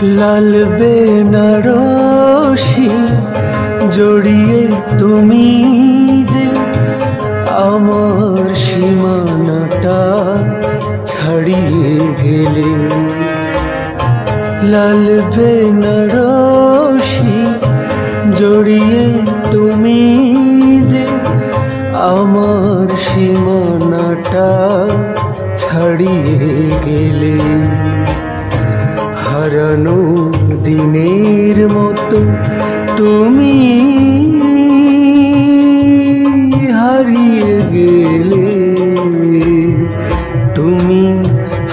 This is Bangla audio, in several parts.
লাল বেনারসি জড়িয়ে তুমি যে আমার সীমানাটা ছাড়িয়ে গেলে। লাল বেনারসি জড়িয়ে তুমি যে আমার সীমানাটা ছাড়িয়ে গেলে। হারানো দিনের মতো তুমি হারিয়ে গেলে, তুমি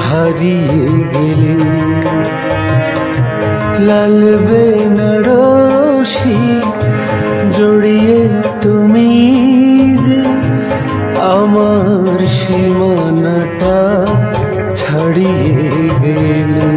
হারিয়ে গেলে। লাল বেনারসি জড়িয়ে তুমি যে আমার সীমানাটা ছাড়িয়ে গেলে।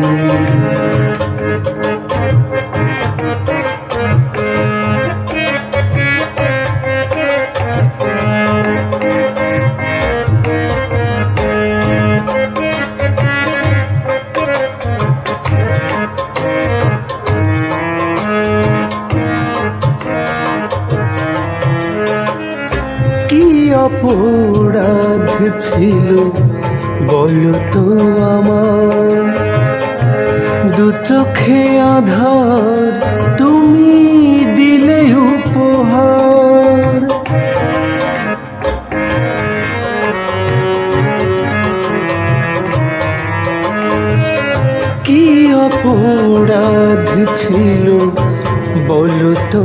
কি অপরাধ ছিল বলো তো আমার, দু চোখে আধার তুমি দিলে উপহার। কি অপরাধ ছিল বলো তো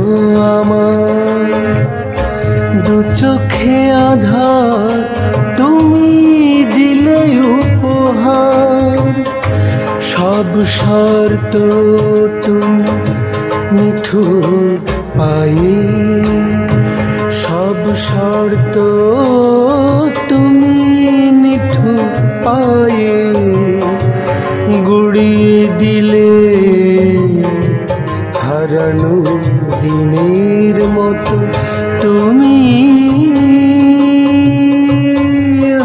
আমার, দু চোখে আধার তুমি দিলে উপহার। সব শর্ত তুমি নিঠুর পায়ে, সব শর্ত তুমি নিঠুর পায়ে গুড়িয়ে দিলে। হারানো দিনের মতো তুমি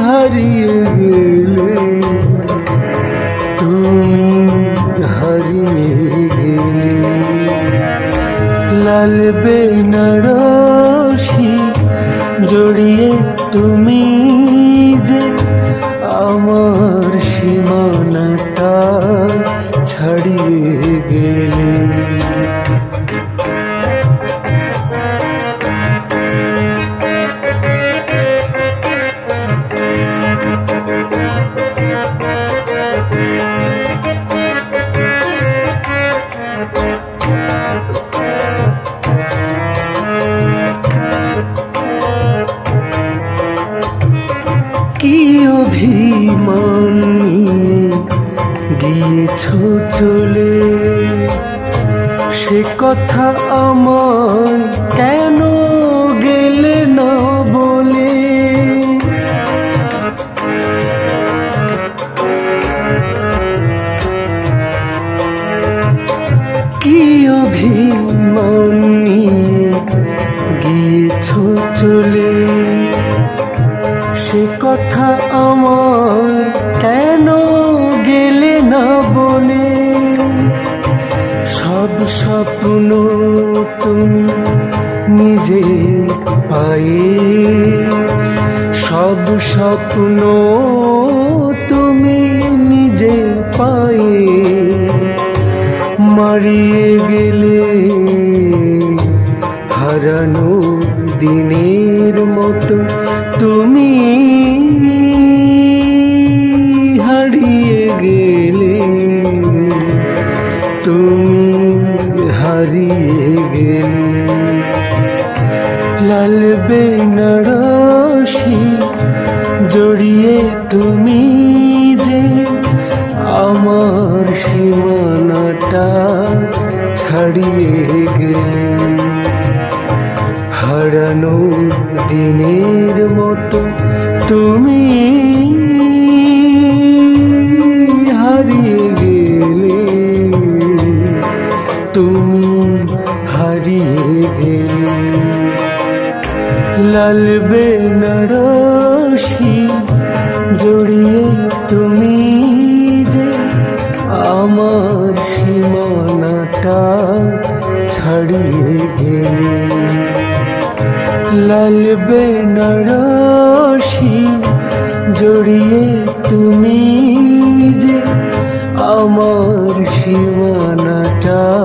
হারিয়ে গেলে, তুমি হারিয়ে গেলে। লাল বেনারসি জড়িয়ে তুমি যে আমার সীমানাটা ছাড়িয়ে গেলে। কি অভিমান গিয়েছ চলে, সে কথা আমায় কেন গেলে না বলে। কি অভিমান গিয়েছ চলে, সে কথা আমার কেন গেলে না বলে। সব স্বপ্ন তুমি নিজে পায়ে, সব স্বপ্ন তুমি নিজে পায়ে মারিয়ে গেলে। হারানো দিনের মতো তুমি হারিয়ে গেলে, তুমি হারিয়ে গেলে। লাল বেনারসি জড়িয়ে তুমি যে আমার সীমানাটা ছাড়িয়ে গেলে। হারানো দিনের মতো তুমি হারিয়ে গেলে, তুমি হারিয়ে গেলে। লাল বেনারসি জড়িয়ে তুমি যে আমার সীমা সীমানাটা ছাড়িয়ে গেলে, লাল বেনারসি জড়িয়ে তুমি যে আমার সীমানাটা